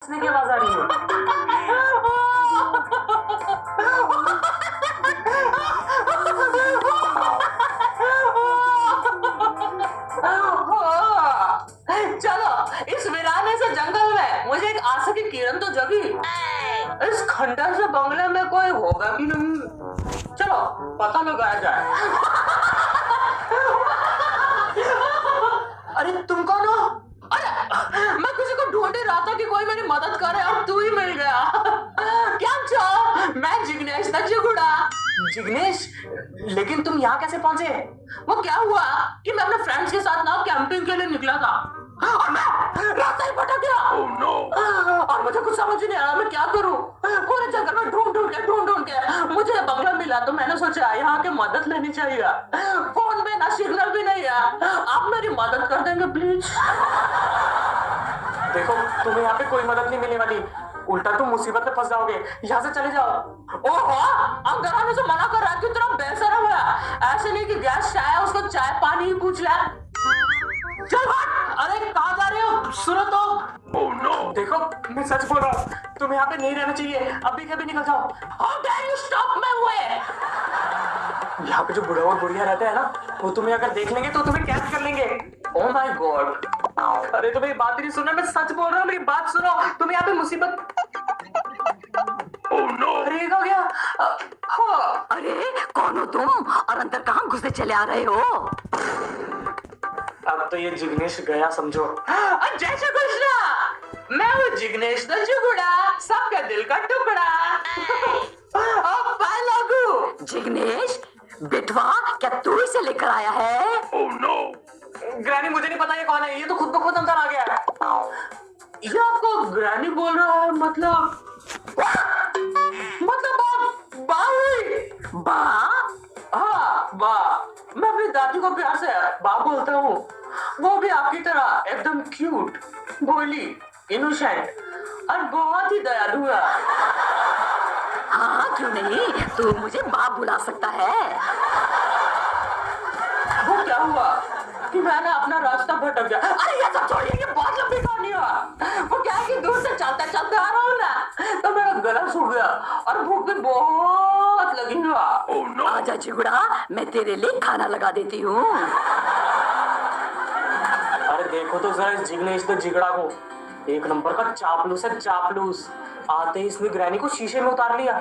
हंसने की आवाज आ रही है। चलो, इस वीराने से जंगल में मुझे एक आशा की किरण तो जगी। इस खंडर से बंगले में कोई होगा कि नहीं। चलो पता लगाया जाए। अरे तुम कौन हो? अरे मैं किसी को ढूंढ ही रहा था कि कोई मेरी मदद करे और तू ही मिल गया। क्या छो? मैं जिग्नेश था जिगुड़ा। जिग्नेश, लेकिन तुम यहाँ कैसे पहुंचे? वो क्या हुआ कि मैं अपने फ्रेंड्स के साथ ना कैंपिंग के लिए निकला था और मैं रास्ता ही भटक गया। Oh no! और मुझे कुछ समझ नहीं आ रहा मैं क्या करूं। पूरे जंगल में ढूंढ के मुझे बंगला मिला तो मैंने सोचा यहाँ के मदद लेनी चाहिए। फोन में ना सिग्नल भी नहीं है। आप मेरी मदद कर देंगे प्लीज? देखो, तुम्हें यहाँ पे कोई मदद नहीं मिलने वाली। उल्टा तुम मुसीबत में फंस जाओगे। यहाँ से चले जाओ। ओहो, अब घर आने से मना कर रहा है। क्यों तेरा बेसरम है? ऐसे नहीं कि गेस्ट आया उसको चाय पानी ही पूछ ले। चल भाग। अरे कहाँ जा रहे हो? सुनो तो। Oh no! देखो, मैं सच बोल रहा हूँ। तुम्हें यहाँ पे नहीं रहना चाहिए। अभी कभी निकल जाओ। How dare you stop my way? यहाँ पे जो बुढ़ा और बुढ़िया रहते हैं ना, वो तुम्हें अगर देख लेंगे तो तुम्हें कैद कर लेंगे। Oh my God! अरे तुम्हें बात नहीं सुनना, मैं सच बोल रहा हूँ। मेरी बात सुनो। तुम्हें यहाँ पे मुसीबत। Oh no! अरे हो गया। हाँ। अरे कौन हो तुम और अंदर कहाँ घुसे चले आ रहे हो? अब तो ये जिग्नेश गया समझो। जय श्री कृष्णा। मैं हूँ जिग्नेश द जुगुड़ा, सबका दिल का टुकड़ा। अब बाय लागू। जिग्नेश बिटवा, क्या तू इसे लेकर आया है? Oh no! ग्रैनी, मुझे नहीं पता ये कौन है। ये तो खुद ब खुद अंदर आ गया है। ये आपको ग्रैनी बोल रहा है? मतलब बा हुई। बा? हाँ बा। मैं अपनी दादी को प्यार से बा बोलता हूँ। वो भी आपकी तरह एकदम क्यूट, भोली, इनोसेंट और बहुत ही दयालु है। हाँ क्यों नहीं, तू मुझे बाप बुला सकता है। वो क्या हुआ कि मैंने अपना रास्ता भटक गया। अरे ये सब छोड़िए, ये बहुत लंबी कहानी है। वो क्या है कि दूर से चलते चलते आ रहा हूँ ना, तो मेरा गला सूख गया और भूख भी बहुत लगी है। Oh no! आजा जिगुड़ा, मैं तेरे लिए खाना लगा देती हूँ। अरे देखो तो जरा इस जिग्नेश द जिगड़ा को। एक नंबर का चापलूस है, चापलूस। आते ही इसने ग्रैनी को शीशे में उतार लिया।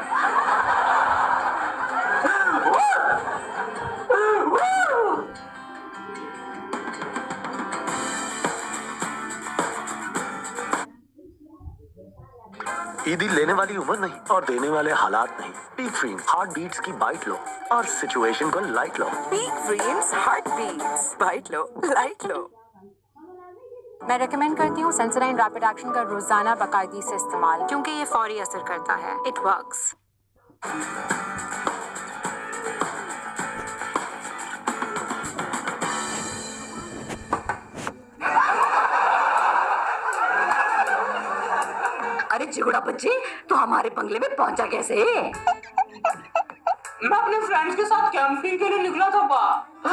ईदी लेने वाली उम्र नहीं और देने वाले हालात नहीं। पीक ड्रीम हार्ट बीट्स की बाइट लो और सिचुएशन को लाइट लो। Peak dreams heart beats, bite लो, लाइट लो। मैं रेकमेंड करती हूँ सेंसोडाइन रैपिड एक्शन का रोजाना बाकायदगी से इस्तेमाल, क्योंकि ये फौरी असर करता है। It works. अरे जिगुड़ा बच्चे, तू हमारे बंगले में पहुंचा कैसे? मैं अपने फ्रेंड्स के साथ कैंपिंग के लिए निकला था बा।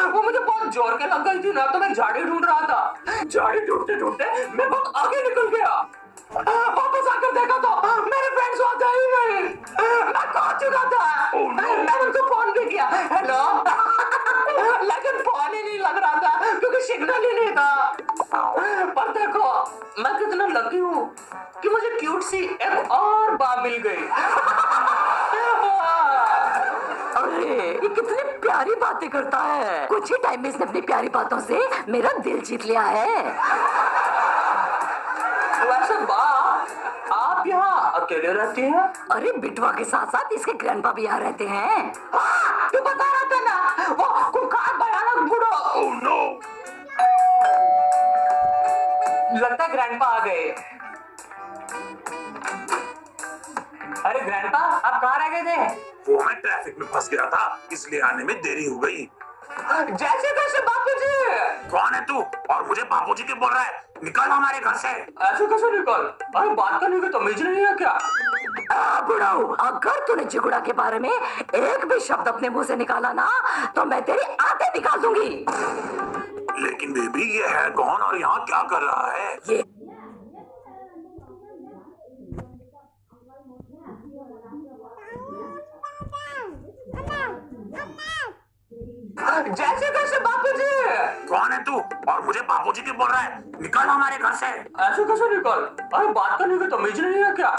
वो मुझे बहुत जोर के लग गई थी ना, तो मैं झाड़ी ढूंढ रहा था। झाड़ी ढूंढते ढूंढते मैं बहुत आगे निकल गया। वापस आकर देखा तो मेरे फ्रेंड्स वहां थे ही नहीं। मैं खो चुका था। Oh no! मैंने उनको फोन भी किया, हेलो, लेकिन फोन ही नहीं लग रहा था क्योंकि सिग्नल ही नहीं था। पर देखो, मैं कितना लकी हूँ कि मुझे क्यूट सी एक और बा मिल गई। अरे ये कितनी प्यारी बातें करता है। कुछ ही टाइम में इसने अपनी प्यारी बातों से मेरा दिल जीत लिया है। वैसे बा, आप यहाँ अकेले रहती हैं? अरे बिटवा के साथ साथ इसके ग्रैंडपा भी यहाँ रहते हैं। हाँ, तू बता रहा था ना, वो खूंखार भयानक बूढ़ा। Oh no! लगता है ग्रैंडपा आ गए। अरे ग्रैंडपा, आप कहाँ रह गए थे? वो मैं ट्रैफिक में फंस गया था, इसलिए आने में देरी हो गई। जैसे कैसे बापूजी? कौन है तू और मुझे बापूजी क्यों बोल रहा है? निकल हमारे घर से। ऐसे कैसे निकल? अरे बात करने की तमीज नहीं है क्या? बुढ़ाऊ, अगर तूने जिगुड़ा के बारे में एक भी शब्द अपने मुंह से निकाला ना, तो मैं तेरी आंखें निकाल दूंगी। लेकिन बेबी, ये है कौन और यहाँ क्या कर रहा है? ये जैसे कैसे बापूजी? कौन है तू और मुझे बापूजी क्यों बोल रहा है? निकल हमारे घर से। ऐसे कैसे निकल? अरे बात करने की तमीज नहीं है क्या?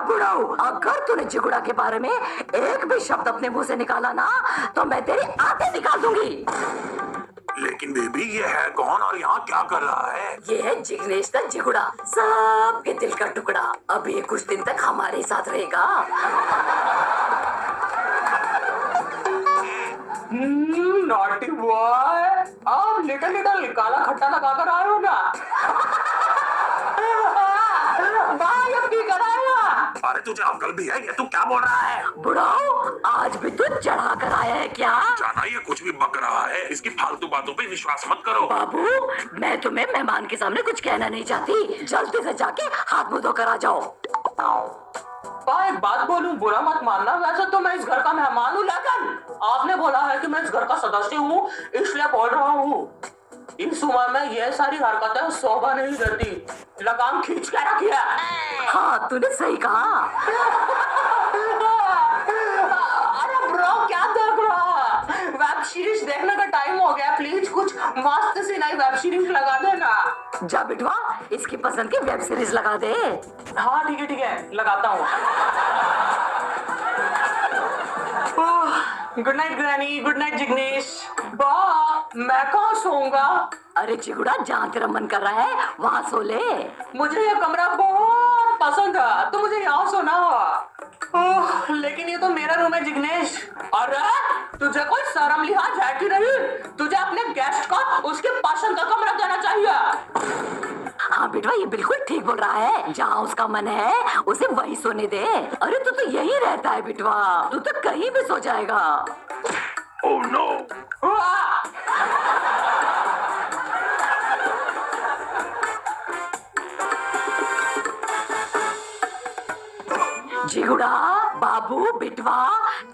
बुढ़ाऊ, अगर तूने जिगुड़ा के बारे में एक भी शब्द अपने मुंह से निकाला ना तो मैं तेरी आंखें निकाल दूंगी। लेकिन बेबी ये है कौन और यहाँ क्या कर रहा है? ये है जिग्नेश का जिगुड़ा, सबके दिल का टुकड़ा। अब ये कुछ दिन तक हमारे साथ रहेगा। नॉटी बॉय, आप लिटिल लिटिल काला खट्टा लगा कर आए हो ना? भाई अब की कराएगा? अरे तुझे अक्ल भी है? ये तू क्या बोल रहा है? बुढ़ाऊ, आज भी तू चढ़ा कर आया है क्या? जाना ये कुछ भी बक रहा है। इसकी फालतू बातों पे विश्वास मत करो। बाबू, मैं तुम्हें मेहमान के सामने कुछ कहना नहीं चाहती। जल्दी से जाके हाथ मुंह धोकर आ जाओ। भाई एक बात बोलूं, बुरा मत मानना, वैसे तो मैं इस घर का मेहमान हूँ, लेकिन आपने बोला है कि मैं इस घर का सदस्य हूँ, इसलिए बोल रहा हूँ। इस उम्र में ये सारी हरकतें शोभा नहीं देती। लगाम खींच के रखिए। हाँ, तूने सही कहा। अरे ब्रो, क्या देख रहा है? वेब सीरीज देखने का टाइम हो गया, प्लीज कुछ मस्त सी नई वेब सीरीज लगा देना। जा बिटवा, इसकी पसंद की वेब सीरीज लगा दे। हाँ ठीक है, लगाता हूँ। Good night granny, good night Jignesh. बा, मैं कहाँ सोऊंगा? अरे चिगुड़ा, जहाँ तेरा मन कर रहा है वहाँ सो ले। मुझे ये कमरा बहुत पसंद है, तो मुझे यहाँ सोना हो। लेकिन ये तो मेरा रूम है जिग्नेश। अरे तुझे कोई शर्म लिहाज है कि नहीं? तुझे अपने गेस्ट को उसके पसंद का कमरा देना चाहिए। हाँ बेटवा, ये बिल्कुल ठीक बोल रहा है। जहाँ उसका मन है उसे वही सोने दे। अरे तू तो यही रहता है बिटवा, तू तो कहीं भी सो जाएगा। Oh no. जिगुड़ा, बाबू, बिटवा,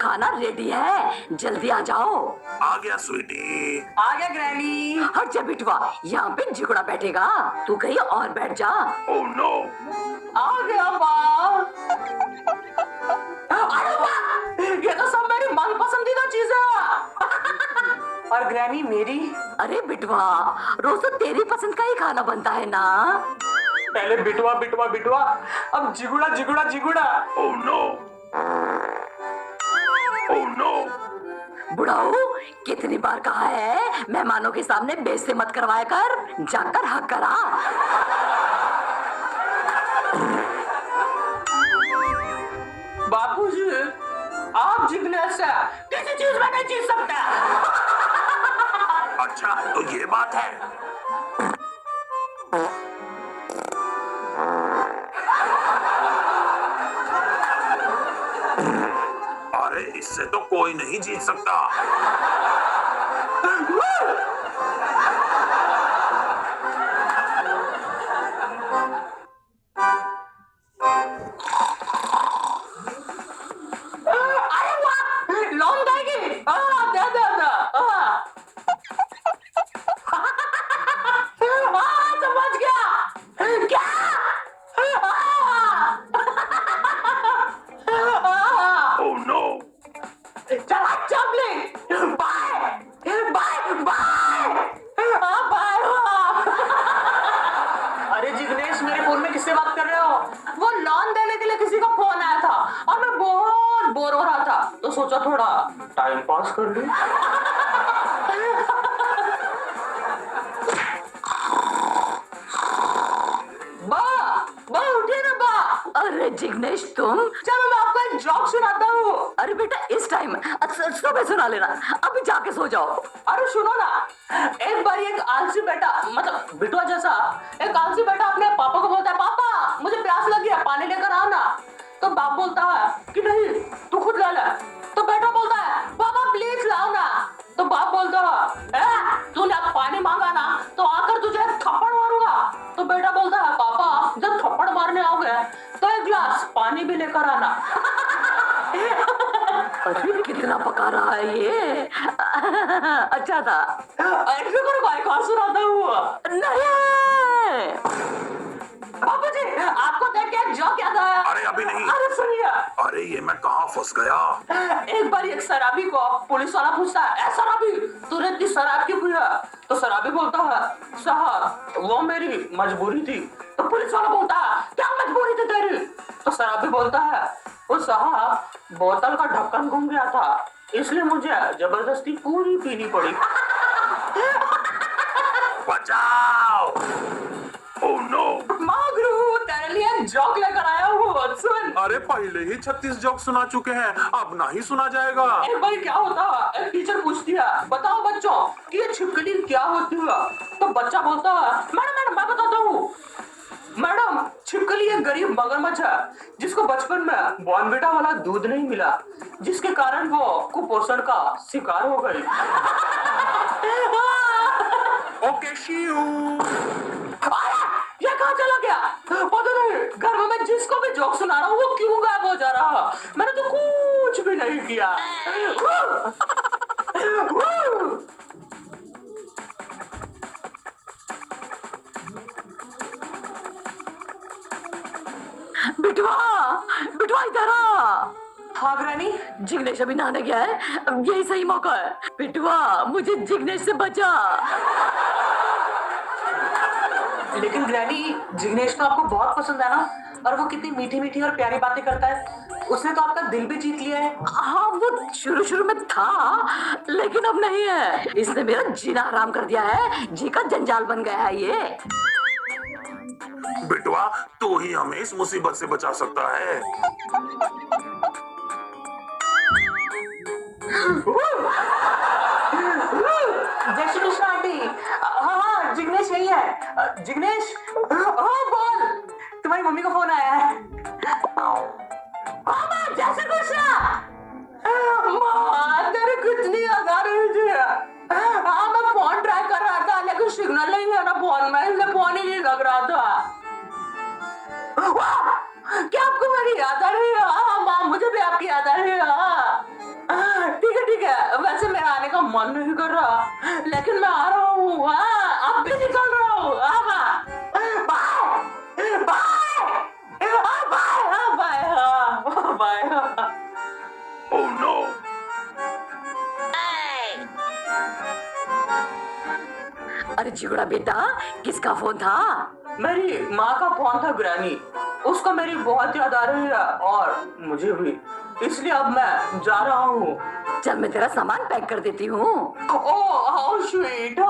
खाना रेडी है, जल्दी आ जाओ। आ गया स्वीटी। आ गया ग्रैनी। हट जा बिटवा, यहाँ पे जिगुड़ा बैठेगा, तू कहीं और बैठ जा। Oh no. आ गया बा। अरे वाह, ये तो सब मेरी मन पसंदीदा चीज है। और ग्रैनी मेरी? अरे बिटवा, रोज तो तेरी पसंद का ही खाना बनता है ना। पहले बिटवा बिटवा बिटवा, अब जिगुड़ा जिगुड़ा जिगुड़ा। Oh no. Oh no. बुढ़ाऊ, कितनी बार कहा है मेहमानों के सामने बेइज्जती मत करवाया कर, जाकर हक करा। बापूजी, आप जिग्नेश से किसी चीज में नहीं जीत सकते। अच्छा तो ये बात है। अरे इससे तो कोई नहीं जीत सकता। अरे वाह, लौंग देगी। दे दे दे। समझ गया। क्या? Oh no. चला चपली। Bye bye bye. बाय। अरे जिग्नेश, मेरे फोन में किससे बात कर रहे हो? वो लोन देने के लिए किसी का फोन आया था और मैं बहुत बोर हो रहा था, तो सोचा थोड़ा टाइम पास कर लूं। बा उठिए ना बा। अरे जिग्नेश, तुम? चलो मैं आपको एक जॉक सुनाता हूँ। अरे बेटा, इस टाइम सुबह सुना लेना, अभी जाके सो जाओ। अरे सुनो ना, एक बार एक आलसी बेटा, मतलब बिटुआ जैसा एक आलसी बेटा अपने पापा को बोलता है, पापा मुझे प्यास लगी है, पानी लेकर आओ ना। तो बाप बोलता है कि नहीं, तू खुद ला ले। तो बेटा बोलता है, पापा प्लीज लाओ ना। तो बाप बोलता है, तूने पानी मांगा ना, तो आकर तुझे थप्पड़ मारूंगा। तो बेटा बोलता है, पापा जब थप्पड़ मारने आओगे तो एक गिलास पानी भी लेकर आना। अरे कितना पका रहा है ये। अच्छा था। ऐसे करो भाई, कौन सुनाता हूँ। नहीं, बाबूजी, आपको देख के एक जॉक याद आया। अरे अभी नहीं। अरे सुनिए। अरे ये मैं कहाँ फंस गया? एक बार एक शराबी को पुलिस वाला पूछता है, ए शराबी तूने इतनी शराब क्यों पिया? तो शराबी बोलता है, साहब वो मेरी मजबूरी थी। तो पुलिस वाला बोलता है, क्या मजबूरी थी तेरी? तो शराबी बोलता है, वो साहब बोतल का ढक्कन घूम गया था, इसलिए मुझे जबरदस्ती पूरी पीनी पड़ी। बचाओ! Oh no! मागरू तेरे लिए जोक लेकर आया हूँ, सुन। अरे पहले ही 36 जोक सुना चुके हैं, अब नहीं सुना जाएगा। एक बार क्या होता है, एक टीचर पूछती है, बताओ बच्चों कि ये छिपकली क्या होती है? तो बच्चा बोलता है, मैडम मैडम मैं बताता हूँ। मैडम छिपकली एक गरीब मगरमच्छ है जिसको बचपन में बॉर्नविटा वाला दूध नहीं मिला, जिसके कारण वो कुपोषण का शिकार हो गई। ओके शियू। ये कहाँ चला गया? पता नहीं, घर में मैं जिसको भी जोक सुना रहा हूँ वो क्यों गायब हो जा रहा? मैंने तो कुछ भी नहीं किया। बिटवा बिटवा इधर आ। हाँ ग्रैनी, जिग्नेश अभी नहाने गया है, यही सही मौका है। बिटवा मुझे जिग्नेश से बचा। लेकिन ग्रैनी जिग्नेश तो आपको बहुत पसंद है ना, और वो कितनी मीठी मीठी और प्यारी बातें करता है। उसने तो आपका दिल भी जीत लिया है। हाँ वो शुरू शुरू में था, लेकिन अब नहीं है। इसने मेरा जीना हराम कर दिया है, जी का जंजाल बन गया है ये। बिटवा तू ही हमें इस मुसीबत से बचा सकता है। जय श्री कृष्ण आंटी। हाँ जिग्नेश यही है। जिग्नेश, हाँ बोल, तुम्हारी मम्मी का फोन आया है। हाँ जय श्री कृष्ण। माँ तेरे कितनी याद आ रही थी। हाँ मैं फोन ट्राई कर रहा था, लेकिन सिग्नल नहीं है ना फोन में, इसलिए फोन ही नहीं लग रहा था। क्या आपको मेरी याद आ रही है? हाँ माँ मुझे भी आपकी याद आ रही है। ठीक है, वैसे मेरा आने का मन नहीं कर रहा, लेकिन मैं आ रहा हूँ। अब भी निकल रहा हूँ। Bye bye bye. Oh no! अरे जिगड़ा बेटा, किसका फोन था? मेरी माँ का फोन था ग्रैनी, उसको मेरी बहुत याद आ रही है और मुझे भी, इसलिए अब मैं जा रहा हूँ। चल मैं तेरा सामान पैक कर देती हूँ। Oh how sweet.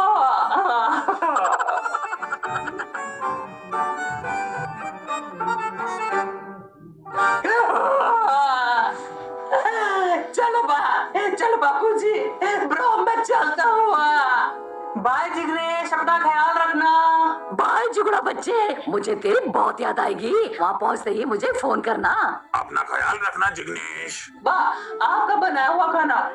चलो बापूजी, ब्रो मैं चलता हूँ। बाय जिग्नेश, अपना ख्याल रखना। बाय जिगड़ा बच्चे, मुझे तेरी बहुत याद आएगी। वहाँ पहुँचते ही मुझे फोन करना। अपना ख्याल रखना जिग्नेश। वाह आपका बनाया हुआ खाना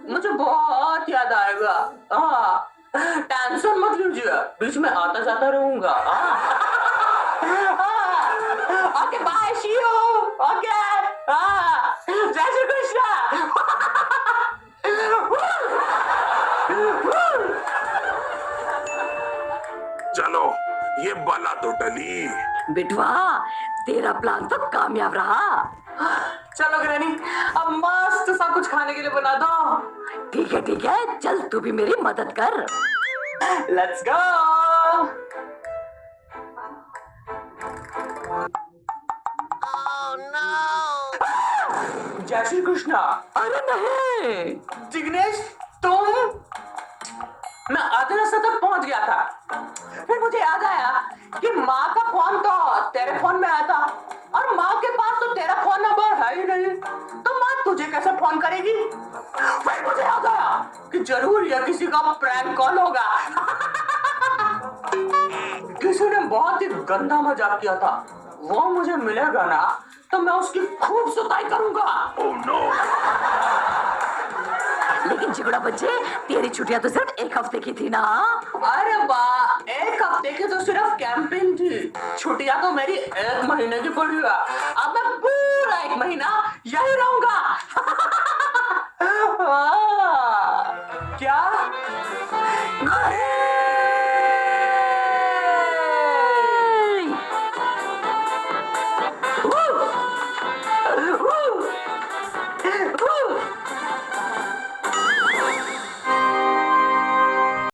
मुझे बहुत याद आएगा। हाँ टेंशन मत लीजिए, बीच में आता जाता रहूंगा। Okay bye शियो। ओके जय श्री कृष्ण। चलो ये बला तो टली। बिटवा तेरा प्लान तो कामयाब रहा। चलो ग्रैनी, अब मस्त सा कुछ खाने के लिए बना दो। ठीक है, चल तू भी मेरी मदद कर। Let's go. जय श्री कृष्ण। अरे नहीं, जिग्नेश तुम, मैं आधे रास्ते तक पहुंच गया था, फिर मुझे याद आया कि माँ का फोन तो तेरे फोन में आया था और माँ के पास तो तेरा फोन नंबर है ही नहीं, तो माँ तुझे कैसे फोन करेगी? फिर मुझे याद आया कि जरूर यह किसी का प्रैंक कॉल होगा। किसी ने बहुत ही गंदा मजाक किया था, वो मुझे मिलेगा ना तो मैं उसकी खूब सुताई करूंगा। Oh no! लेकिन जिगड़ा बच्चे, तेरी छुट्टियां तो सिर्फ एक हफ्ते की थी ना? अरे वाह, एक हफ्ते की तो सिर्फ कैंपिंग थी, छुट्टियां तो मेरी 1 महीने की पड़ी है। अब मैं पूरा 1 महीना यही रहूंगा।